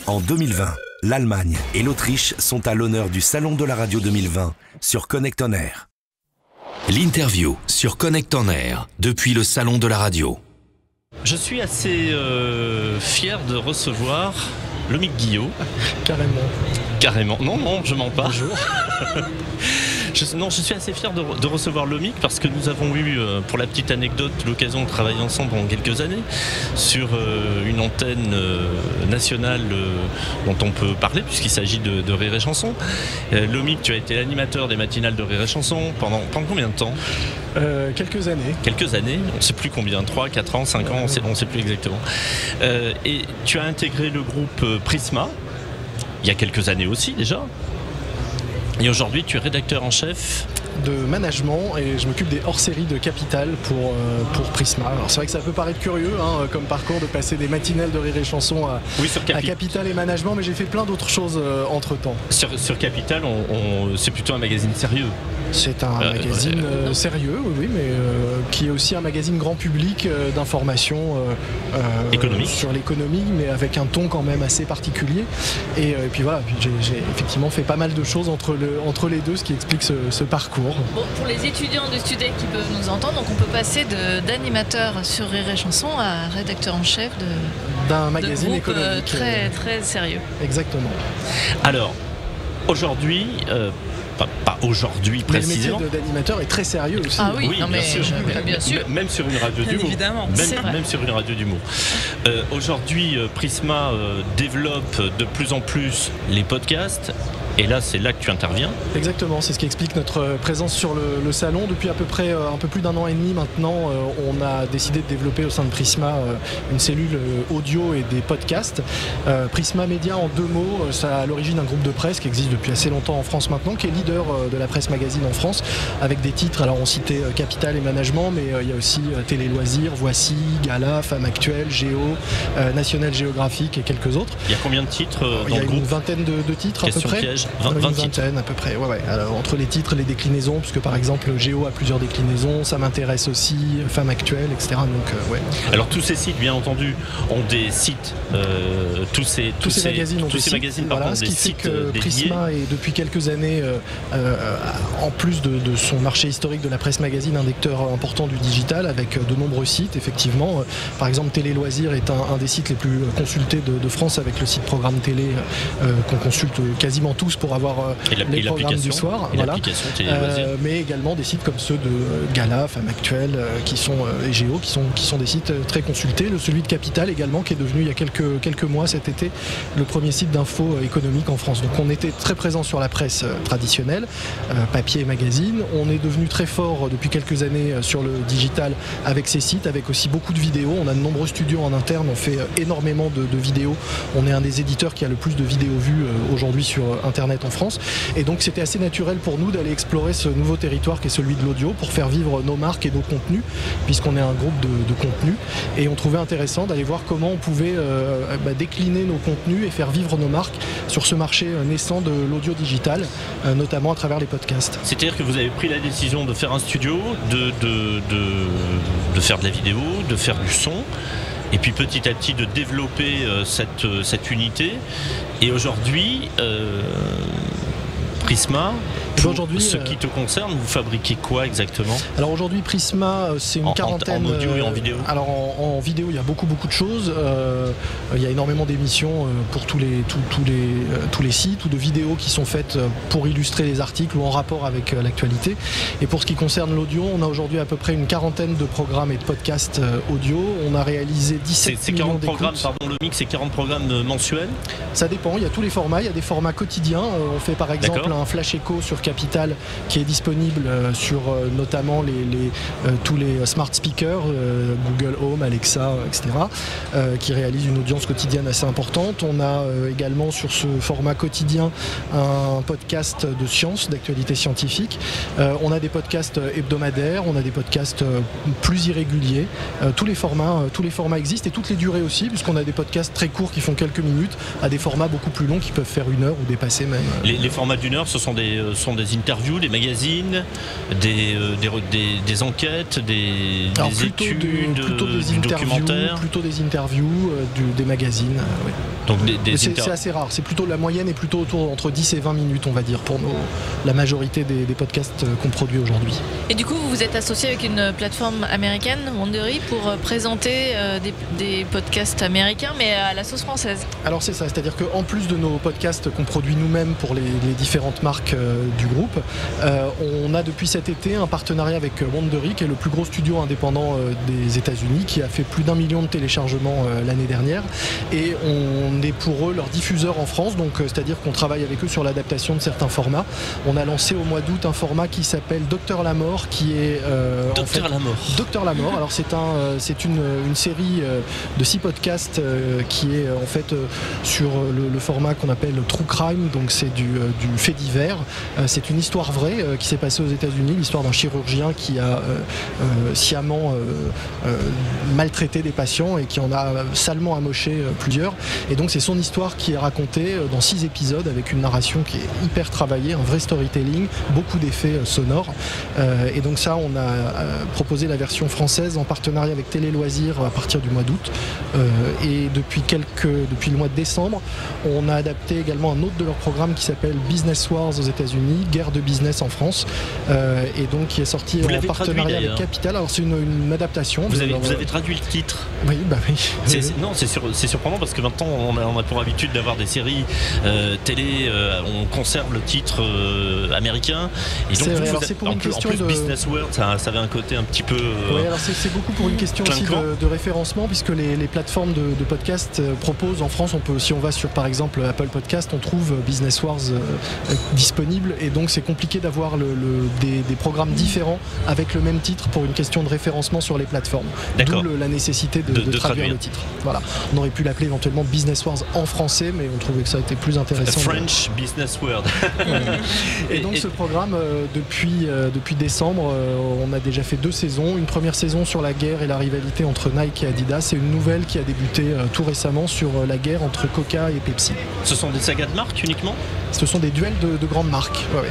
En 2020, l'Allemagne et l'Autriche sont à l'honneur du Salon de la Radio 2020 sur Connect On Air. L'interview sur Connect On Air depuis le Salon de la Radio. Je suis assez fier de recevoir Lomique Guillot. Carrément. Non, je mens pas. Bonjour. Je suis assez fier de recevoir Lomique parce que nous avons eu, pour la petite anecdote, l'occasion de travailler ensemble pendant quelques années sur une antenne nationale dont on peut parler puisqu'il s'agit de Rire et Chanson. Lomique, tu as été l'animateur des matinales de Rire et Chanson pendant combien de temps ? Quelques années. Quelques années, on ne sait plus combien, 3, 4 ans, 5 ans, on ne sait plus exactement. Et tu as intégré le groupe Prisma, il y a quelques années aussi déjà. Et aujourd'hui, tu es rédacteur en chef de management et je m'occupe des hors-séries de Capital pour Prisma. Alors c'est vrai que ça peut paraître curieux comme parcours de passer des matinales de Rire et Chanson à Capital et management, mais j'ai fait plein d'autres choses entre temps. Sur Capital, c'est plutôt un magazine sérieux. C'est un magazine sérieux, oui, mais qui est aussi un magazine grand public d'information économique. Sur l'économie, mais avec un ton quand même assez particulier. Et puis voilà, j'ai effectivement fait pas mal de choses entre les deux, ce qui explique ce parcours. Bon, pour les étudiants de Studec qui peuvent nous entendre, donc on peut passer d'animateur sur Rire et Chanson à rédacteur en chef d'un magazine de économique très sérieux. Exactement. Alors, aujourd'hui, pas aujourd'hui précisément. Le métier d'animateur est très sérieux aussi. Ah oui, non, bien sûr. Même sur une radio d'humour. Évidemment. Même sur une radio d'humour. Aujourd'hui, Prisma développe de plus en plus les podcasts. Et là, c'est là que tu interviens. Exactement, c'est ce qui explique notre présence sur le salon. Depuis à peu près un peu plus d'un an et demi maintenant, on a décidé de développer au sein de Prisma une cellule audio et des podcasts. Prisma Média, en deux mots, ça a à l'origine un groupe de presse qui existe depuis assez longtemps en France maintenant, qui est leader de la presse magazine en France, avec des titres, alors on citait Capital et Management, mais il y a aussi Télé Loisirs, Voici, Gala, Femme Actuelle, Géo, National Géographique et quelques autres. Il y a combien de titres dans le groupe ? Il y a une vingtaine de titres. Question à peu près. Piège. Une vingtaine à peu près, ouais. Alors, entre les titres, les déclinaisons, puisque par exemple Géo a plusieurs déclinaisons, ça m'intéresse aussi, Femme Actuelle, etc. Donc, ouais. Alors tous ces sites, bien entendu, ont des sites, tous ces magazines ont des sites, voilà, ce qui fait que Prisma est depuis quelques années, en plus de son marché historique de la presse magazine, un acteur important du digital, avec de nombreux sites, effectivement. Par exemple, Télé Loisirs est un des sites les plus consultés de France, avec le site Programme Télé qu'on consulte quasiment tous pour avoir les programmes du soir, voilà. Mais également des sites comme ceux de Gala, Femme Actuelle, et Géo, qui sont des sites très consultés. Celui de Capital également, qui est devenu il y a quelques mois cet été le premier site d'info économique en France. Donc on était très présent sur la presse traditionnelle, papier et magazine. On est devenu très fort depuis quelques années sur le digital avec ces sites, avec aussi beaucoup de vidéos. On a de nombreux studios en interne, on fait énormément de vidéos. On est un des éditeurs qui a le plus de vidéos vues aujourd'hui sur Internet en France, et donc c'était assez naturel pour nous d'aller explorer ce nouveau territoire qui est celui de l'audio pour faire vivre nos marques et nos contenus, puisqu'on est un groupe de contenus, et on trouvait intéressant d'aller voir comment on pouvait décliner nos contenus et faire vivre nos marques sur ce marché naissant de l'audio digital, notamment à travers les podcasts. C'est-à-dire que vous avez pris la décision de faire un studio, de faire de la vidéo, de faire du son, et puis petit à petit de développer cette unité. Et aujourd'hui, Prisma, pour ce qui te concerne, vous fabriquez quoi exactement ? Alors aujourd'hui, Prisma, c'est une quarantaine... En audio et en vidéo ? Alors en vidéo, il y a beaucoup de choses. Il y a énormément d'émissions pour tous les sites, ou de vidéos qui sont faites pour illustrer les articles ou en rapport avec l'actualité. Et pour ce qui concerne l'audio, on a aujourd'hui à peu près une quarantaine de programmes et de podcasts audio. On a réalisé 17 millions d'écoutes. Le mix, c'est 40 programmes mensuels ? Ça dépend, il y a tous les formats. Il y a des formats quotidiens. On fait par exemple un flash écho sur Capital qui est disponible sur notamment tous les smart speakers, Google Home, Alexa, etc., qui réalisent une audience quotidienne assez importante. On a également sur ce format quotidien un podcast de science, d'actualité scientifique. On a des podcasts hebdomadaires, on a des podcasts plus irréguliers. Tous les formats existent, et toutes les durées aussi, puisqu'on a des podcasts très courts qui font quelques minutes, à des formats beaucoup plus longs qui peuvent faire 1 heure ou dépasser même. Les formats d'1 heure, ce sont font des interviews, des magazines, des enquêtes, des études, du documentaire. Plutôt des interviews, des magazines. Oui. Donc c'est assez rare. C'est plutôt la moyenne est plutôt autour entre 10 et 20 minutes, on va dire, pour la majorité des podcasts qu'on produit aujourd'hui. Et du coup, vous vous êtes associé avec une plateforme américaine, Wondery, pour présenter des podcasts américains, mais à la sauce française. Alors c'est ça, c'est-à-dire qu'en plus de nos podcasts qu'on produit nous-mêmes pour les différentes marques du groupe, on a depuis cet été un partenariat avec Wondery, qui est le plus gros studio indépendant des États-Unis, qui a fait plus d'1 million de téléchargements l'année dernière, et on est pour eux leur diffuseur en France, donc c'est-à-dire qu'on travaille avec eux sur l'adaptation de certains formats. On a lancé au mois d'août un format qui s'appelle Docteur Lamort, qui est Docteur Lamort. Alors c'est une série de 6 podcasts qui est en fait sur le format qu'on appelle True Crime, donc c'est du fait divers. C'est une histoire vraie qui s'est passée aux États-Unis, l'histoire d'un chirurgien qui a sciemment maltraité des patients et qui en a salement amoché plusieurs. Et donc c'est son histoire qui est racontée dans 6 épisodes avec une narration qui est hyper travaillée, un vrai storytelling, beaucoup d'effets sonores. Et donc ça, on a proposé la version française en partenariat avec Télé Loisirs à partir du mois d'août. Et depuis le mois de décembre, on a adapté également un autre de leurs programmes qui s'appelle Business Wars aux États-Unis, guerre de business en France, et donc qui est sorti en partenariat avec Capital. Alors c'est une adaptation. Vous avez traduit le titre? Oui, bah oui. Non, c'est surprenant parce que maintenant on a pour habitude d'avoir des séries télé, on conserve le titre américain. Et donc c'est pour une question de Business World, ça avait un côté un petit peu. Oui, alors c'est beaucoup pour une question aussi de référencement, puisque les plateformes de podcast proposent en France, si on va sur par exemple Apple Podcast, on trouve Business Wars disponible, et donc c'est compliqué d'avoir des programmes différents avec le même titre pour une question de référencement sur les plateformes. D'où la nécessité de traduire le titre. Voilà. On aurait pu l'appeler éventuellement Business Wars en français, mais on trouvait que ça était plus intéressant. French Business World. Et donc ce programme, depuis décembre, on a déjà fait 2 saisons. Une première saison sur la guerre et la rivalité entre Nike et Adidas, et une nouvelle qui a débuté tout récemment sur la guerre entre Coca et Pepsi. Ce sont des sagas de marques uniquement? Ce sont des duels de grandes marques. Ouais.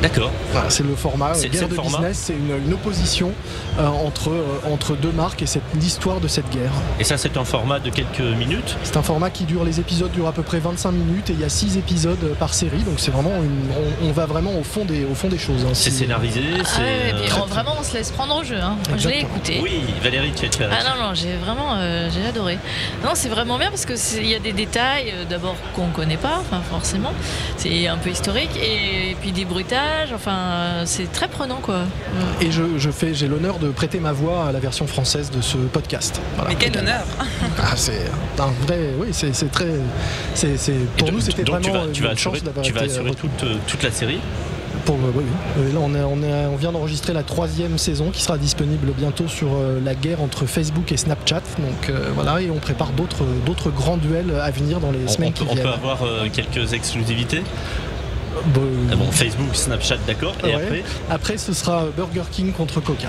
D'accord. Voilà, c'est le format. Guerre de business, c'est une opposition entre 2 marques, et c'est l'histoire de cette guerre. Et ça, c'est un format de quelques minutes? C'est un format les épisodes durent à peu près 25 minutes, et il y a 6 épisodes par série, donc c'est vraiment on va vraiment au fond des choses. Hein. C'est scénarisé. Vraiment, on se laisse prendre au jeu. Hein. Je l'ai écouté. Oui, Valérie, tu as. Non, j'ai adoré. Non, c'est vraiment bien parce qu'il y a des détails d'abord qu'on connaît pas, enfin forcément. C'est un peu historique, et puis des bruitages. Enfin, c'est très prenant, quoi. Et j'ai l'honneur de prêter ma voix à la version française de ce podcast. Voilà. Mais quel honneur! C'est un vrai, oui, c'est très, pour nous c'était vraiment une chance d'avoir été. Tu vas assurer toute la série? Oui. Là, on vient d'enregistrer la 3e saison qui sera disponible bientôt sur la guerre entre Facebook et Snapchat. Donc voilà, et on prépare d'autres grands duels à venir dans les semaines qui viennent. On peut avoir quelques exclusivités? Facebook, Snapchat, d'accord. Et après, ce sera Burger King contre Coca.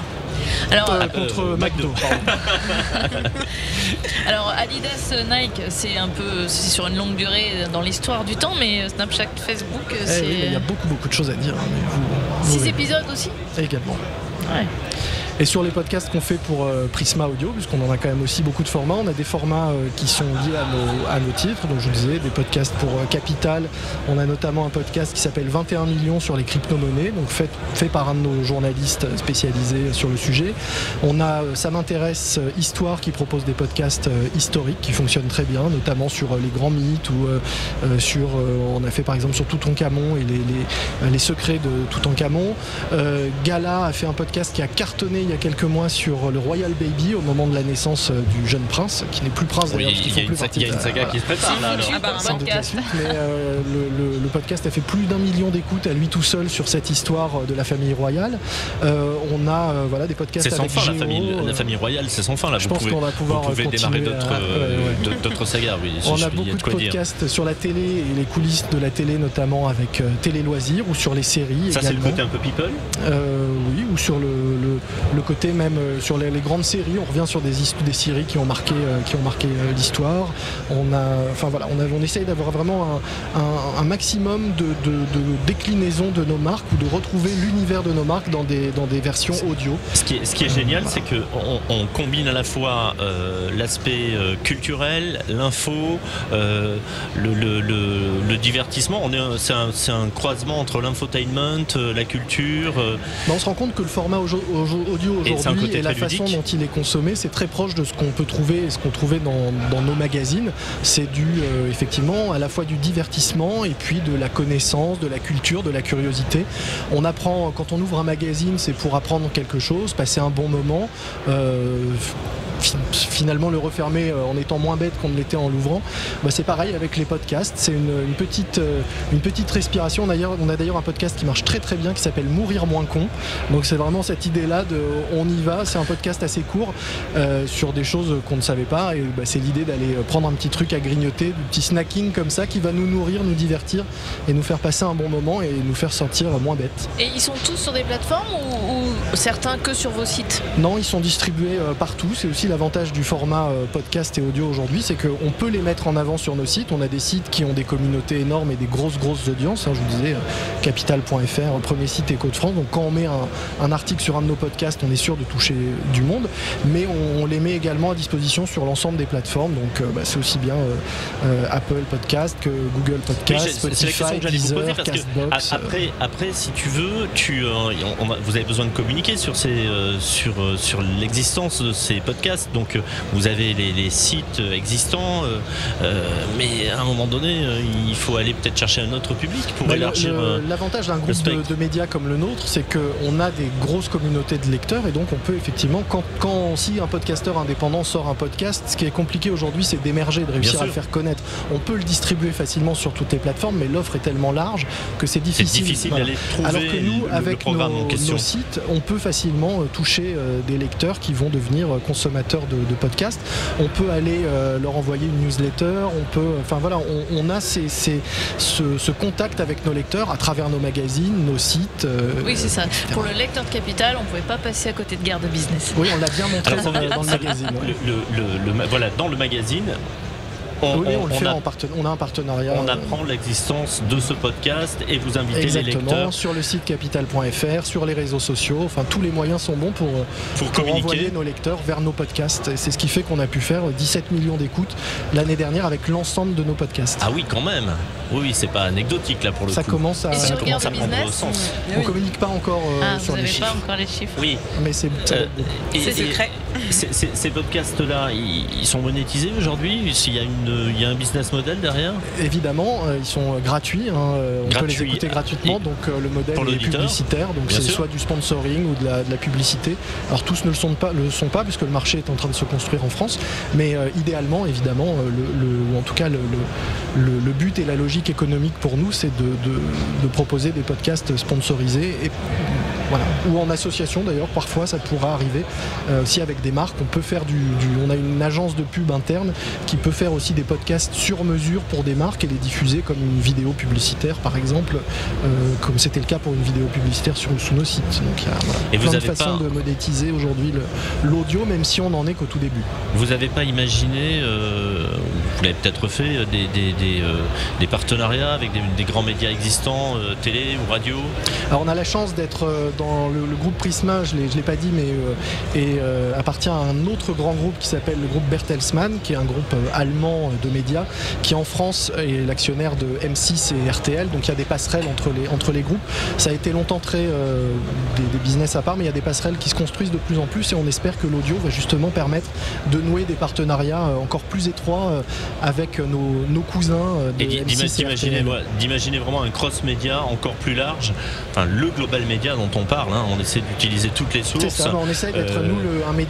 Alors, contre McDo. Alors Adidas, Nike, c'est sur une longue durée dans l'histoire du temps, mais Snapchat, Facebook, c'est. Il y a beaucoup de choses à dire. 6 épisodes aussi. Également. Ouais. Et sur les podcasts qu'on fait pour Prisma Audio, puisqu'on en a quand même aussi beaucoup de formats, on a des formats qui sont liés à nos titres. Donc je vous disais, des podcasts pour Capital. On a notamment un podcast qui s'appelle 21 millions sur les crypto-monnaies, donc fait par un de nos journalistes spécialisés sur le sujet. On a Ça m'intéresse Histoire, qui propose des podcasts historiques qui fonctionnent très bien, notamment sur les grands mythes, ou on a fait par exemple sur Toutankhamon et les secrets de Toutankhamon. Gala a fait un podcast qui a cartonné il y a quelques mois sur le Royal Baby au moment de la naissance du jeune prince, qui n'est plus prince d'ailleurs, parce qu'ils font plus partie. Il y a une saga qui se prépare là. Mais le podcast a fait plus d'1 million d'écoutes à lui tout seul sur cette histoire de la famille royale. On a des podcasts avec Géo. La famille royale, c'est sans fin là. Je pense qu'on va pouvoir démarrer d'autres sagas. Oui, on a beaucoup de podcasts sur la télé et les coulisses de la télé, notamment avec Télé Loisirs, ou sur les séries. Ça, également. C'est le côté un peu people. Oui, ou sur le le côté même sur les grandes séries, on revient sur des séries qui ont marqué l'histoire. On essaye d'avoir vraiment un maximum de déclinaison de nos marques ou de retrouver l'univers de nos marques dans des versions audio. Ce qui est génial, c'est qu'on combine à la fois l'aspect culturel, l'info, le divertissement. C'est un croisement entre l'infotainment, la culture. On se rend compte que le format audio aujourd'hui et la façon dont il est consommé, c'est très proche de ce qu'on peut trouver et ce qu'on trouvait dans nos magazines. C'est effectivement à la fois du divertissement et puis de la connaissance, de la culture, de la curiosité. On apprend, quand on ouvre un magazine, c'est pour apprendre quelque chose, passer un bon moment. Finalement le refermer en étant moins bête qu'on ne l'était en l'ouvrant. C'est pareil avec les podcasts, c'est une petite respiration. On a d'ailleurs un podcast qui marche très très bien qui s'appelle Mourir moins con, donc c'est vraiment cette idée là de on y va, c'est un podcast assez court sur des choses qu'on ne savait pas et c'est l'idée d'aller prendre un petit truc à grignoter, du petit snacking comme ça qui va nous nourrir, nous divertir et nous faire passer un bon moment et nous faire sentir moins bêtes. Et ils sont tous sur des plateformes ou certains que sur vos sites? Non, ils sont distribués partout, c'est aussi l'avantage du format podcast et audio aujourd'hui, c'est qu'on peut les mettre en avant sur nos sites. On a des sites qui ont des communautés énormes et des grosses audiences. Je vous disais, capital.fr, premier site Écho de France. Donc quand on met un article sur un de nos podcasts, on est sûr de toucher du monde. Mais on les met également à disposition sur l'ensemble des plateformes. Donc c'est aussi bien Apple Podcast que Google Podcast, Spotify, Deezer, Castbox. Après, si tu veux, vous avez besoin de communiquer sur l'existence de ces podcasts. Donc vous avez les sites existants, mais à un moment donné, il faut aller peut-être chercher un autre public pour élargir. L'avantage d'un groupe de médias comme le nôtre, c'est qu'on a des grosses communautés de lecteurs et donc on peut effectivement, si un podcasteur indépendant sort un podcast, ce qui est compliqué aujourd'hui, c'est d'émerger, de réussir à le faire connaître. On peut le distribuer facilement sur toutes les plateformes, mais l'offre est tellement large que c'est difficile d'aller trouver. Alors que nous, avec nos sites, on peut facilement toucher des lecteurs qui vont devenir consommateurs de podcasts. On peut aller leur envoyer une newsletter, on a ce contact avec nos lecteurs à travers nos magazines, nos sites. Oui, c'est ça. Pour le lecteur de Capital, on ne pouvait pas passer à côté de Garde Business. Oui, on l'a bien montré dans le magazine. Dans le magazine, on a un partenariat. On apprend l'existence de ce podcast et vous invitez les lecteurs sur le site capital.fr, sur les réseaux sociaux. Tous les moyens sont bons pour envoyer nos lecteurs vers nos podcasts. Et c'est ce qui fait qu'on a pu faire 17 millions d'écoutes l'année dernière avec l'ensemble de nos podcasts. Ah oui, quand même. Oui, c'est pas anecdotique là pour le coup. Ça commence à prendre sens. On communique pas encore sur les chiffres. Pas encore les chiffres. Oui, mais c'est secret. Ces podcasts-là, ils sont monétisés aujourd'hui. Il y a un business model derrière? Évidemment, ils sont gratuits. On peut les écouter gratuitement. Donc le modèle est publicitaire. Donc c'est soit du sponsoring ou de la publicité. Alors tous ne le sont pas puisque le marché est en train de se construire en France. Mais idéalement, évidemment, ou en tout cas le but et la logique économique pour nous, c'est de proposer des podcasts sponsorisés ou en association d'ailleurs. Parfois, ça pourra arriver aussi avec des marques. On peut faire on a une agence de pub interne qui peut faire aussi des podcasts sur mesure pour des marques et les diffuser comme une vidéo publicitaire par exemple, comme c'était le cas pour une vidéo publicitaire sous nos sites. Donc il y a plein de façons de monétiser aujourd'hui l'audio, même si on n'en est qu'au tout début. Vous n'avez pas imaginé, vous l'avez peut-être fait, des partenariats avec des grands médias existants, télé ou radio? Alors on a la chance d'être dans le groupe Prisma, je l'ai pas dit, mais appartient à un autre grand groupe qui s'appelle le groupe Bertelsmann, qui est un groupe allemand de médias, qui en France est l'actionnaire de M6 et RTL. Donc il y a des passerelles entre les groupes. Ça a été longtemps très des business à part, mais il y a des passerelles qui se construisent de plus en plus et on espère que l'audio va justement permettre de nouer des partenariats encore plus étroits avec nos cousins de M6 et RTL. D'imaginer vraiment un cross-média encore plus large, le global média dont on parle, on essaie d'utiliser toutes les sources. C'est ça, on essaie d'être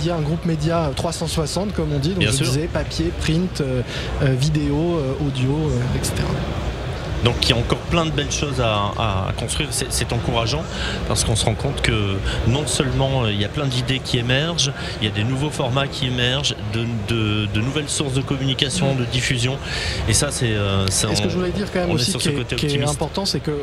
un groupe média 360 comme on dit, donc je disais papier, print, vidéo, audio, etc. Donc il y a encore plein de belles choses à construire. C'est encourageant parce qu'on se rend compte que non seulement il y a plein d'idées qui émergent, il y a des nouveaux formats qui émergent, de nouvelles sources de communication, de diffusion. Et ça, c'est... ce que je voulais dire quand même aussi qui est important, c'est que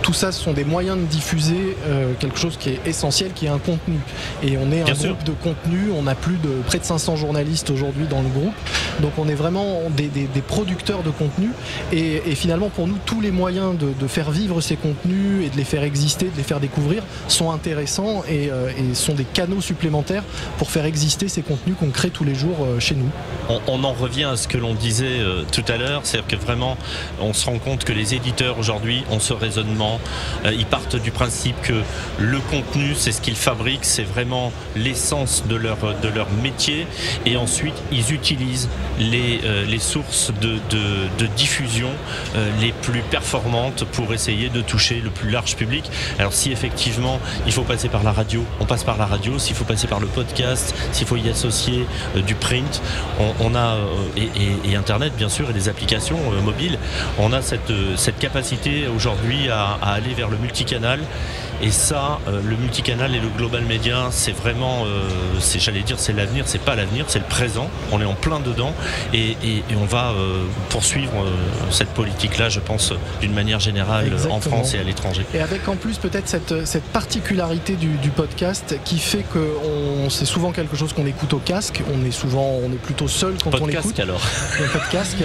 tout ça, ce sont des moyens de diffuser quelque chose qui est essentiel, qui est un contenu. Et on est un groupe de contenu, on a près de 500 journalistes aujourd'hui dans le groupe. Donc on est vraiment des producteurs de contenu. Et finalement, pour nous, tous les moyens de faire vivre ces contenus et de les faire exister, de les faire découvrir, sont intéressants et sont des canaux supplémentaires pour faire exister ces contenus qu'on crée tous les jours chez nous. On en revient à ce que l'on disait tout à l'heure, c'est-à-dire que vraiment, on se rend compte que les éditeurs aujourd'hui ont ce raisonnement. Ils partent du principe que le contenu, c'est ce qu'ils fabriquent, c'est vraiment l'essence de leur métier. Et ensuite, ils utilisent les sources de diffusion les plus performantes pour essayer de toucher le plus large public. Alors si effectivement il faut passer par la radio, on passe par la radio. S'il faut passer par le podcast, s'il faut y associer du print, on a et Internet bien sûr et des applications mobiles, on a cette capacité aujourd'hui à aller vers le multicanal. Et ça, le multicanal et le global média, c'est vraiment, j'allais dire, c'est l'avenir, c'est pas l'avenir, c'est le présent. On est en plein dedans et on va poursuivre cette politique-là, je pense, d'une manière générale. Exactement. En France et à l'étranger. Et avec en plus peut-être cette particularité du podcast qui fait que c'est souvent quelque chose qu'on écoute au casque. On est plutôt seul quand on l'écoute. Alors. Podcast.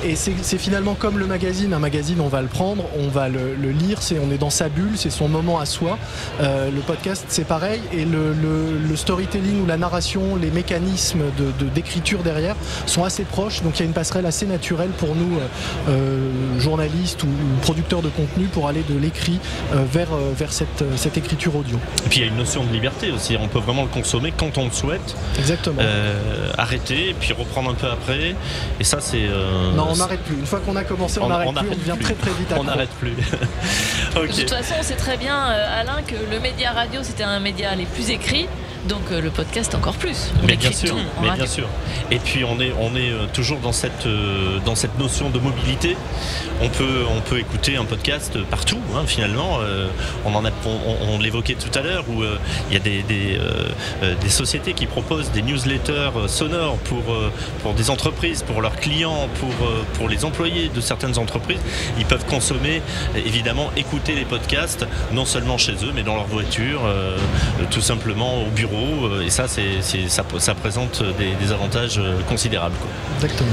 Et c'est finalement comme le magazine. Un magazine, on va le prendre, on va le lire. On est dans sa bulle, c'est son moment à soi. Le podcast, c'est pareil. Et le storytelling ou la narration, les mécanismes d'écriture derrière sont assez proches. Donc il y a une passerelle assez naturelle pour nous, journalistes ou producteurs de contenu, pour aller de l'écrit vers cette écriture audio. Et puis il y a une notion de liberté aussi. On peut vraiment le consommer quand on le souhaite. Exactement. Arrêter, puis reprendre un peu après. Et ça, c'est... non, on n'arrête plus. Une fois qu'on a commencé, on n'arrête plus. On devient très très vite accro. On n'arrête plus. Okay. De toute façon, on sait très bien, Alain, que le média radio, c'était un média les plus écrits. Donc le podcast encore plus. Mais bien sûr, Et puis on est toujours dans cette notion de mobilité. On peut écouter un podcast partout, hein, finalement. On l'évoquait tout à l'heure où il y a des sociétés qui proposent des newsletters sonores pour des entreprises, pour leurs clients, pour les employés de certaines entreprises. Ils peuvent consommer, évidemment, écouter les podcasts, non seulement chez eux, mais dans leur voiture, tout simplement au bureau. Et ça, ça présente des avantages considérables, quoi. Exactement.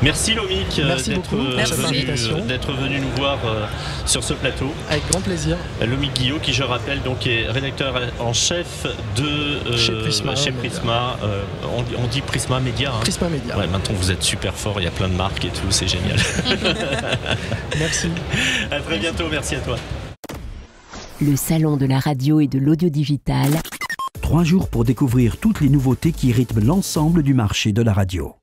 Merci Lomik d'être venu nous voir sur ce plateau. Avec grand plaisir. Lomik Guillot, qui je rappelle donc est rédacteur en chef chez Prisma. On dit Prisma Média. Hein. Prisma Média. Ouais, maintenant vous êtes super fort, il y a plein de marques et tout, c'est génial. Merci. À très bientôt, merci à toi. Le salon de la radio et de l'audio digital. 3 jours pour découvrir toutes les nouveautés qui rythment l'ensemble du marché de la radio.